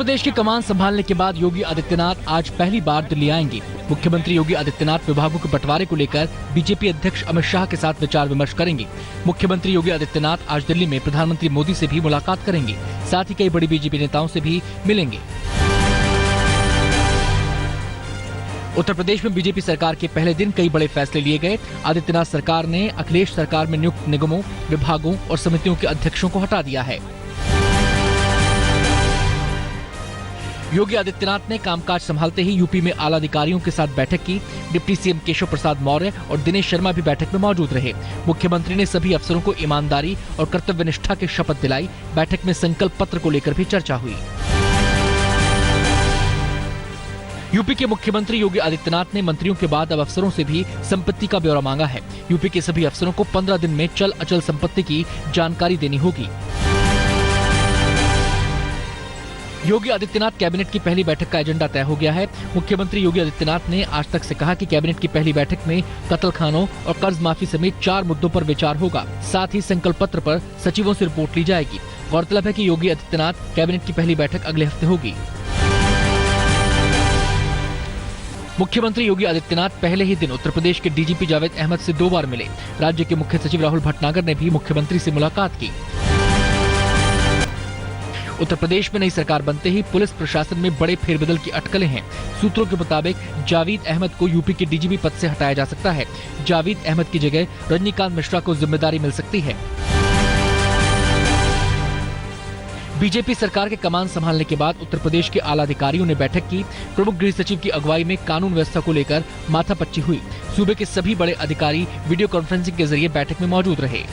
प्रदेश की कमान संभालने के बाद योगी आदित्यनाथ आज पहली बार दिल्ली आएंगे। मुख्यमंत्री योगी आदित्यनाथ विभागों के बंटवारे को लेकर बीजेपी अध्यक्ष अमित शाह के साथ विचार विमर्श करेंगे। मुख्यमंत्री योगी आदित्यनाथ आज दिल्ली में प्रधानमंत्री मोदी से भी मुलाकात करेंगे, साथ ही कई बड़ी बीजेपी नेताओं से भी मिलेंगे। उत्तर प्रदेश में बीजेपी सरकार के पहले दिन कई बड़े फैसले लिए गए। आदित्यनाथ सरकार ने अखिलेश सरकार में नियुक्त निगमों, विभागों और समितियों के अध्यक्षों को हटा दिया है। योगी आदित्यनाथ ने कामकाज संभालते ही यूपी में आला अधिकारियों के साथ बैठक की। डिप्टी सीएम केशव प्रसाद मौर्य और दिनेश शर्मा भी बैठक में मौजूद रहे। मुख्यमंत्री ने सभी अफसरों को ईमानदारी और कर्तव्यनिष्ठा की शपथ दिलाई। बैठक में संकल्प पत्र को लेकर भी चर्चा हुई। यूपी के मुख्यमंत्री योगी आदित्यनाथ ने मंत्रियों के बाद अब अफसरों से भी संपत्ति का ब्यौरा मांगा है। यूपी के सभी अफसरों को 15 दिन में चल अचल संपत्ति की जानकारी देनी होगी। योगी आदित्यनाथ कैबिनेट की पहली बैठक का एजेंडा तय हो गया है। मुख्यमंत्री योगी आदित्यनाथ ने आज तक से कहा कि कैबिनेट की पहली बैठक में कत्लखानों और कर्ज माफी समेत 4 मुद्दों पर विचार होगा। साथ ही संकल्प पत्र पर सचिवों से रिपोर्ट ली जाएगी। गौरतलब है कि योगी आदित्यनाथ कैबिनेट की पहली बैठक अगले हफ्ते होगी। मुख्यमंत्री योगी आदित्यनाथ पहले ही दिन उत्तर प्रदेश के डीजीपी जावेद अहमद से 2 बार मिले। राज्य के मुख्य सचिव राहुल भटनागर ने भी मुख्यमंत्री से मुलाकात की। उत्तर प्रदेश में नई सरकार बनते ही पुलिस प्रशासन में बड़े फेरबदल की अटकलें हैं। सूत्रों के मुताबिक जावेद अहमद को यूपी के डीजीपी पद से हटाया जा सकता है। जावेद अहमद की जगह रजनीकांत मिश्रा को जिम्मेदारी मिल सकती है। बीजेपी सरकार के कमान संभालने के बाद उत्तर प्रदेश के आला अधिकारियों ने बैठक की। प्रमुख गृह सचिव की अगुवाई में कानून व्यवस्था को लेकर माथापच्ची हुई। सूबे के सभी बड़े अधिकारी वीडियो कॉन्फ्रेंसिंग के जरिए बैठक में मौजूद रहे।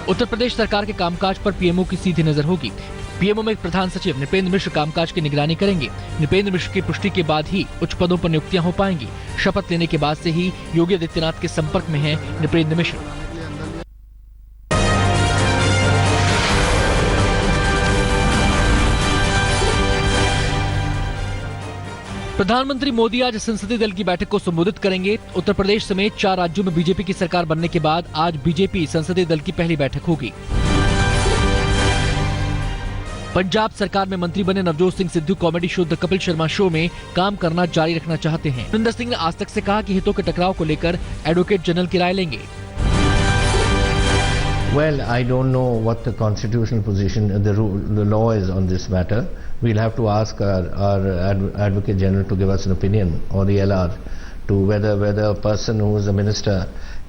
उत्तर प्रदेश सरकार के कामकाज पर पीएमओ की सीधी नजर होगी। पीएमओ में प्रधान सचिव नृपेंद्र मिश्र कामकाज की निगरानी करेंगे। नृपेंद्र मिश्र की पुष्टि के बाद ही उच्च पदों पर नियुक्तियां हो पाएंगी। शपथ लेने के बाद से ही योगी आदित्यनाथ के संपर्क में हैं नृपेंद्र मिश्र। प्रधानमंत्री मोदी आज संसदीय दल की बैठक को संबोधित करेंगे। उत्तर प्रदेश समेत 4 राज्यों में बीजेपी की सरकार बनने के बाद आज बीजेपी संसदीय दल की पहली बैठक होगी। पंजाब सरकार में मंत्री बने Navjot Singh Sidhu comedy show the Kapil Sharma show में काम करना जारी रखना चाहते हैं। अमरिंदर सिंह ने आज तक से कहा कि हितों के टकराव को लेकर एडवोकेट जनरल की राय लेंगे। Well, I don't know what the constitutional position, the law is on this matter. We'll have to ask our Advocate General to give us an opinion, or the LR, to whether a person who is a minister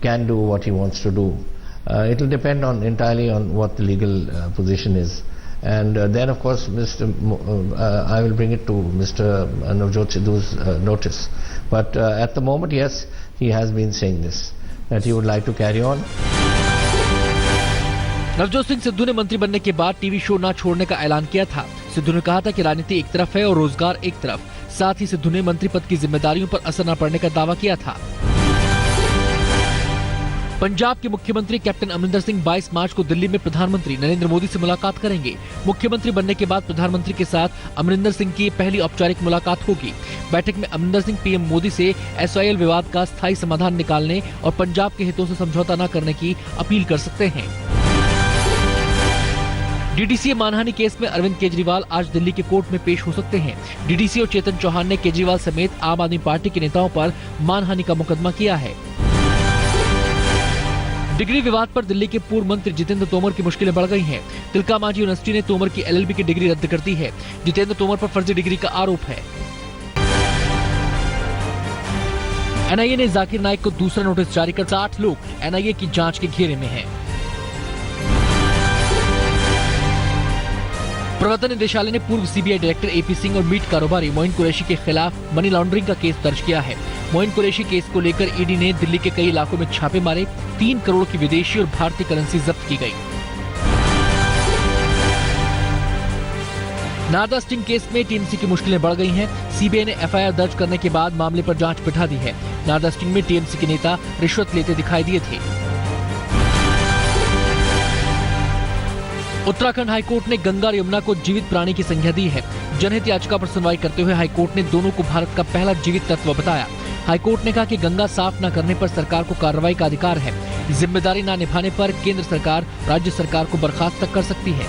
can do what he wants to do. It will depend entirely on what the legal position is. And then, of course, I will bring it to Mr. Navjot Sidhu's notice. But at the moment, yes, he has been saying this, that he would like to carry on. Navjot Singh Sidhu ने मंत्री बनने के बाद TV show न छोड़ने का ऐलान किया था। सिद्धू ने कहा था कि राजनीति एक तरफ है और रोजगार एक तरफ। साथ ही सिद्धू ने मंत्री पद की जिम्मेदारियों पर असर न पड़ने का दावा किया था। पंजाब के मुख्यमंत्री कैप्टन अमरिंदर सिंह 22 मार्च को दिल्ली में प्रधानमंत्री नरेंद्र मोदी से मुलाकात करेंगे। मुख्यमंत्री बनने के बाद प्रधानमंत्री के साथ अमरिंदर सिंह की पहली औपचारिक मुलाकात होगी। बैठक में अमरिंदर सिंह पीएम मोदी से SYL विवाद का स्थायी समाधान निकालने और पंजाब के हितों से समझौता न करने की अपील कर सकते हैं। डीडीसी मानहानि केस में अरविंद केजरीवाल आज दिल्ली के कोर्ट में पेश हो सकते हैं। डीडीसी और चेतन चौहान ने केजरीवाल समेत आम आदमी पार्टी के नेताओं पर मानहानि का मुकदमा किया है। डिग्री विवाद पर दिल्ली के पूर्व मंत्री जितेंद्र तोमर की मुश्किलें बढ़ गई हैं। तिलका मांझी यूनिवर्सिटी ने तोमर की LLB की डिग्री रद्द कर दी है। जितेंद्र तोमर पर फर्जी डिग्री का आरोप है। NIA ने जाकिर नाइक को दूसरा नोटिस जारी कर 60 लोग NIA की जांच के घेरे में हैं। प्रवर्तन निदेशालय ने पूर्व CBI डायरेक्टर AP सिंह और मीट कारोबारी मोइन कुरैशी के खिलाफ मनी लॉन्ड्रिंग का केस दर्ज किया है। मोइन कुरैशी केस को लेकर ED ने दिल्ली के कई इलाकों में छापे मारे। 3 करोड़ की विदेशी और भारतीय करेंसी जब्त की गई। नारदा स्टिंग केस में TMC की मुश्किलें बढ़ गई हैं। CBI ने FIR दर्ज करने के बाद मामले पर जांच बिठा दी है। नारदा स्टिंग में TMC के नेता रिश्वत लेते दिखाई दिए थे। उत्तराखंड हाईकोर्ट ने गंगा और यमुना को जीवित प्राणी की संज्ञा दी है। जनहित याचिका पर सुनवाई करते हुए हाईकोर्ट ने दोनों को भारत का पहला जीवित तत्व बताया। हाईकोर्ट ने कहा कि गंगा साफ न करने पर सरकार को कार्रवाई का अधिकार है। जिम्मेदारी न निभाने पर केंद्र सरकार राज्य सरकार को बर्खास्त तक कर सकती है।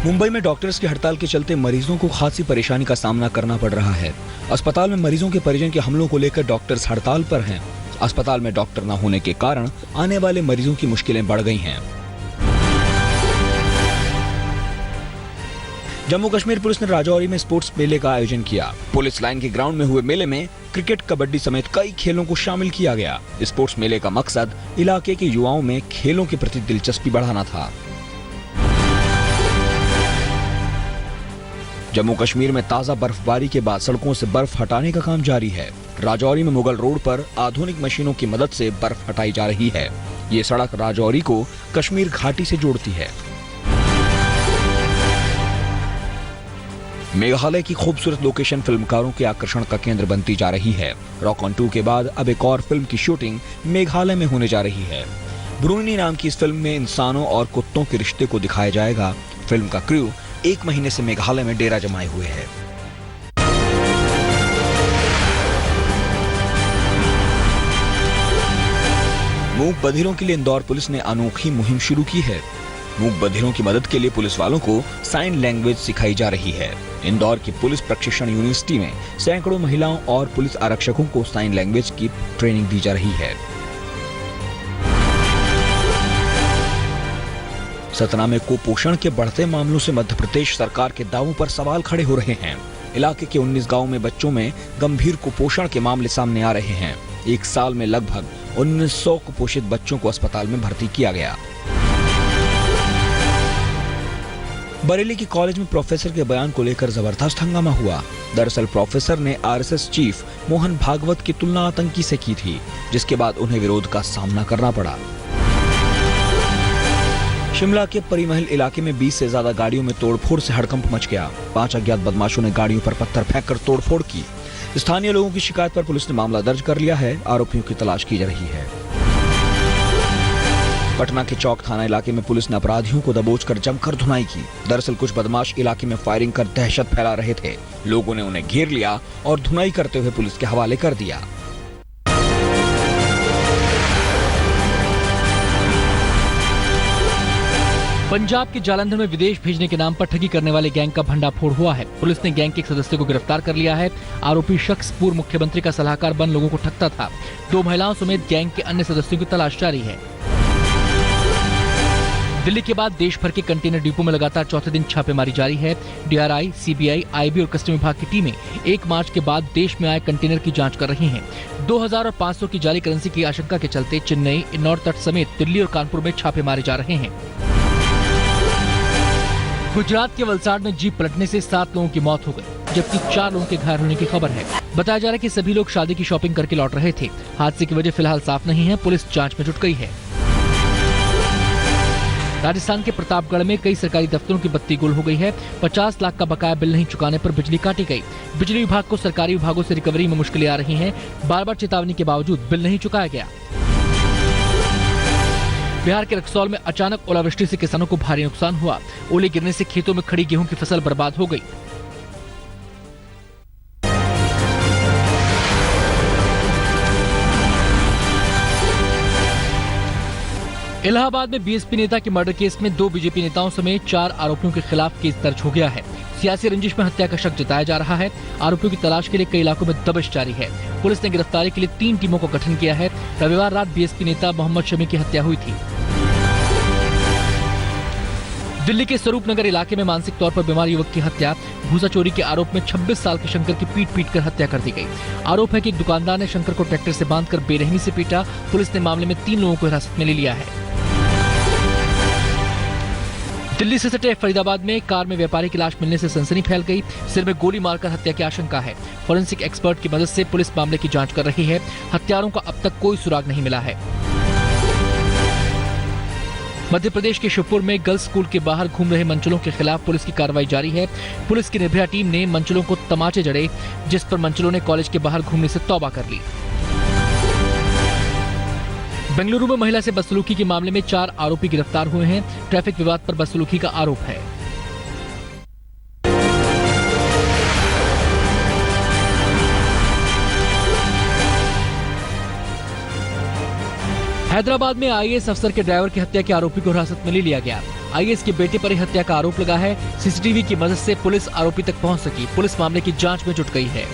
मुंबई में डॉक्टर्स की हड़ताल के चलते मरीजों को खासी परेशानी का सामना करना पड़ रहा है। अस्पताल में मरीजों के परिजन के हमलों को लेकर डॉक्टर्स हड़ताल पर हैं। अस्पताल में डॉक्टर न होने के कारण आने वाले मरीजों की मुश्किलें बढ़ गई हैं। जम्मू कश्मीर पुलिस ने राजौरी में स्पोर्ट्स मेले का आयोजन किया। पुलिस लाइन के ग्राउंड में हुए मेले में क्रिकेट, कबड्डी समेत कई खेलों को शामिल किया गया। स्पोर्ट्स मेले का मकसद इलाके के युवाओं में खेलों के प्रति दिलचस्पी बढ़ाना था। जम्मू कश्मीर में ताजा बर्फबारी के बाद सड़कों से बर्फ हटाने का काम जारी है। राजौरी में मुगल रोड पर आधुनिक मशीनों की मदद से बर्फ हटाई जा रही है। ये सड़क राजौरी को कश्मीर घाटी से जोड़ती है। मेघालय की खूबसूरत लोकेशन फिल्मकारों के आकर्षण का केंद्र बनती जा रही है। रॉक ऑन 2 के बाद अब एक और फिल्म की शूटिंग मेघालय में होने जा रही है। ब्रूनी नाम की इस फिल्म में इंसानों और कुत्तों के रिश्ते को दिखाया जाएगा। फिल्म का क्रू 1 महीने से मेघालय में डेरा जमाए हुए है। मूक बधिरों के लिए इंदौर पुलिस ने अनोखी मुहिम शुरू की है। मूक बधिरों की मदद के लिए पुलिस वालों को साइन लैंग्वेज सिखाई जा रही है। इंदौर की पुलिस प्रशिक्षण यूनिवर्सिटी में सैकड़ों महिलाओं और पुलिस आरक्षकों को साइन लैंग्वेज की ट्रेनिंग दी जा रही है। सतना में कुपोषण के बढ़ते मामलों से मध्य प्रदेश सरकार के दावों पर सवाल खड़े हो रहे हैं। इलाके के 19 गांवों में बच्चों में गंभीर कुपोषण के मामले सामने आ रहे हैं। एक साल में लगभग 1900 कुपोषित बच्चों को अस्पताल में भर्ती किया गया। बरेली की कॉलेज में प्रोफेसर के बयान को लेकर जबरदस्त हंगामा हुआ। दरअसल प्रोफेसर ने आरएसएस चीफ मोहन भागवत की तुलना आतंकी से की थी, जिसके बाद उन्हें विरोध का सामना करना पड़ा। शिमला के परिमहल इलाके में 20 से ज्यादा गाड़ियों में तोड़फोड़ से हड़कंप मच गया। 5 अज्ञात बदमाशों ने गाड़ियों पर पत्थर फेंककर तोड़फोड़ की। स्थानीय लोगों की शिकायत पर पुलिस ने मामला दर्ज कर लिया है। आरोपियों की तलाश की जा रही है। पटना के चौक थाना इलाके में पुलिस ने अपराधियों को दबोचकर जमकर धुनाई की। दरअसल कुछ बदमाश इलाके में फायरिंग कर दहशत फैला रहे थे। लोगों ने उन्हें घेर लिया और धुनाई करते हुए पुलिस के हवाले कर दिया। पंजाब के जालंधर में विदेश भेजने के नाम पर ठगी करने वाले गैंग का भंडाफोड़ हुआ है। पुलिस ने गैंग के एक सदस्य को गिरफ्तार कर लिया है। आरोपी शख्स पूर्व मुख्यमंत्री का सलाहकार बन लोगों को ठगता था। 2 महिलाओं समेत गैंग के अन्य सदस्यों की तलाश जारी है। दिल्ली के बाद देश भर के कंटेनर डिपो में लगातार चौथे दिन छापेमारी जारी है। डीआरआई, सीबीआई, आईबी और कस्टम विभाग की टीमें 1 मार्च के बाद देश में आए कंटेनर की जांच कर रही हैं। 2000 और 500 की जाली करेंसी की आशंका के चलते चेन्नई, इंदौर तट समेत दिल्ली और कानपुर में छापे मारे जा रहे हैं। गुजरात के वलसाड में जीप पलटने से 7 लोगों की मौत हो गई, जबकि 4 लोगों के घायल होने की खबर है। बताया जा रहा है कि सभी लोग शादी की शॉपिंग करके लौट रहे थे। हादसे की वजह फिलहाल साफ नहीं है। पुलिस जांच में जुट गई है। राजस्थान के प्रतापगढ़ में कई सरकारी दफ्तरों की बत्ती गुल हो गई है। 50 लाख का बकाया बिल नहीं चुकाने पर बिजली काटी गई। बिजली विभाग को सरकारी विभागों से रिकवरी में मुश्किलें आ रही हैं। बार-बार चेतावनी के बावजूद बिल नहीं चुकाया गया। बिहार के रक्सौल में अचानक ओलावृष्टि से किसानों को भारी नुकसान हुआ। ओले गिरने से खेतों में खड़ी गेहूं की फसल बर्बाद हो गई। इलाहाबाद में बीएसपी नेता के मर्डर केस में 2 बीजेपी नेताओं समेत 4 आरोपियों के खिलाफ केस दर्ज हो गया है। सियासी रंजिश में हत्या का शक जताया जा रहा है। आरोपियों की तलाश के लिए कई इलाकों में दबिश जारी है। पुलिस ने गिरफ्तारी के लिए 3 टीमों का गठन किया है। रविवार रात बीएसपी नेता मोहम्मद शमी की हत्या हुई थी। दिल्ली के स्वरूप नगर इलाके में मानसिक तौर पर बीमार युवक की हत्या। भूसा चोरी के आरोप में 26 साल के शंकर की पीट कर हत्या कर दी गई। आरोप है कि एक दुकानदार ने शंकर को ट्रैक्टर से बांधकर बेरहमी से पीटा। पुलिस ने मामले में 3 लोगों को हिरासत में ले लिया है। दिल्ली से सटे फरीदाबाद में कार में व्यापारी की लाश मिलने से सनसनी फैल गई। सिर में गोली मारकर हत्या की आशंका है। फोरेंसिक एक्सपर्ट की मदद से पुलिस मामले की जांच कर रही है। हत्यारों का अब तक कोई सुराग नहीं मिला है। मध्य प्रदेश के शिवपुर में गर्ल्स स्कूल के बाहर घूम रहे मंचलों के खिलाफ पुलिस की कार्रवाई जारी है। पुलिस की निर्भया टीम ने मंचलों को तमाचे जड़े, जिस पर मंचलों ने कॉलेज के बाहर घूमने से तौबा कर ली। बेंगलुरु में महिला से बदसलूकी के मामले में 4 आरोपी गिरफ्तार हुए हैं। ट्रैफिक विवाद पर बदसलूकी का आरोप है। हैदराबाद में आईएएस अफसर के ड्राइवर की हत्या के आरोपी को हिरासत में ले लिया गया। आईएएस के बेटे पर ही हत्या का आरोप लगा है। सीसीटीवी की मदद से पुलिस आरोपी तक पहुंच सकी। पुलिस मामले की जांच में जुट गई है।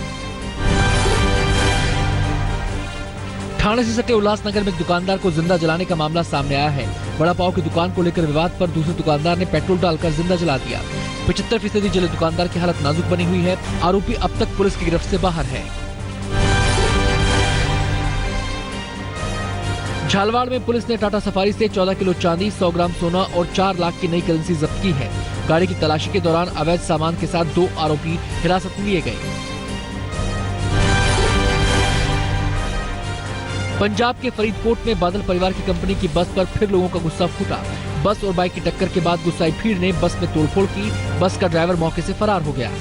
ठाणे से सटे उल्लासनगर में एक दुकानदार को जिंदा जलाने का मामला सामने आया है। वड़ा पाव की दुकान को लेकर विवाद पर दूसरे दुकानदार ने पेट्रोल डालकर जिंदा जला दिया। 75% जले दुकानदार की हालत नाजुक बनी हुई है। आरोपी अब तक पुलिस की गिरफ्त से बाहर है। झालवाड़ में पुलिस ने टाटा सफारी से 14 किलो चांदी, 100 ग्राम सोना और 4 लाख की नई करेंसी जब्त की है। गाड़ी की तलाशी के दौरान अवैध सामान के साथ 2 आरोपी हिरासत में लिए गए। पंजाब के फरीदकोट में बादल परिवार की कंपनी की बस पर फिर लोगों का गुस्सा फूटा। बस और बाइक की टक्कर के बाद गुस्साई भीड़ ने बस में तोड़फोड़ की। बस का ड्राइवर मौके से फरार हो गया।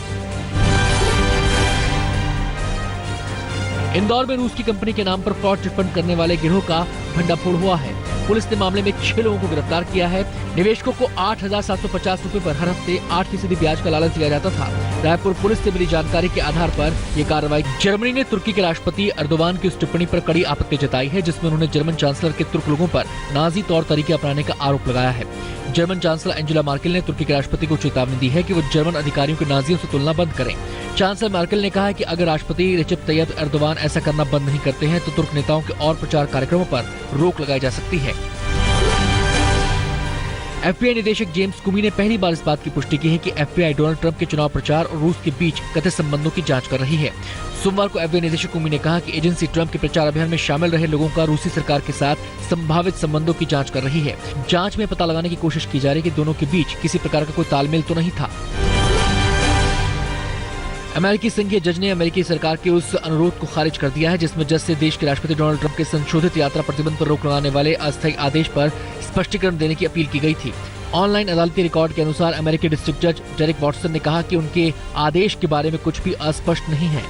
इंदौर में रूस की कंपनी के नाम पर फ्रॉड चिटफंड करने वाले गिरोह का भंडाफोड़ हुआ है। पुलिस ने मामले में 6 लोगों को गिरफ्तार किया है। निवेशकों को 8,750 रुपए पर हर हफ्ते 8% ब्याज का लालच दिया जाता था। रायपुर पुलिस से मिली जानकारी के आधार पर ये कार्रवाई। जर्मनी ने तुर्की के राष्ट्रपति एर्दोगान की उस टिप्पणी पर कड़ी आपत्ति जताई है जिसमें उन्होंने जर्मन चांसलर के तुर्क लोगों पर नाजी तौर तरीके अपनाने का आरोप लगाया है। जर्मन चांसलर एंजेला मार्केल ने तुर्की के राष्ट्रपति को चेतावनी दी है कि वो जर्मन अधिकारियों की नाजियों से तुलना बंद करें। चांसलर मार्केल ने कहा है कि अगर राष्ट्रपति रेसिप तैयब एर्दोगान ऐसा करना बंद नहीं करते हैं तो तुर्क नेताओं के और प्रचार कार्यक्रमों पर रोक लगाई जा सकती है। एफबीआई निदेशक जेम्स कुमी ने पहली बार इस बात की पुष्टि की है कि एफबीआई डोनाल्ड ट्रंप के चुनाव प्रचार और रूस के बीच कथित संबंधों की जांच कर रही है। सोमवार को एफबीआई निदेशक कुमी ने कहा कि एजेंसी ट्रंप के प्रचार अभियान में शामिल रहे लोगों का रूसी सरकार के साथ संभावित संबंधों की जांच कर रही है। जांच में पता लगाने की कोशिश की जा रही है कि दोनों के बीच किसी प्रकार का कोई तालमेल तो नहीं था। अमेरिकी संघीय जज ने अमेरिकी सरकार के उस अनुरोध को खारिज कर दिया है जिसमें जज से देश के राष्ट्रपति डोनाल्ड ट्रंप के संशोधित यात्रा प्रतिबंध पर रोक लगाने वाले अस्थायी आदेश पर स्पष्टीकरण देने की अपील की गई थी। ऑनलाइन अदालती रिकॉर्ड के अनुसार अमेरिकी डिस्ट्रिक्ट जज डेरिक वॉटसन ने कहा कि उनके आदेश के बारे में कुछ भी अस्पष्ट नहीं है।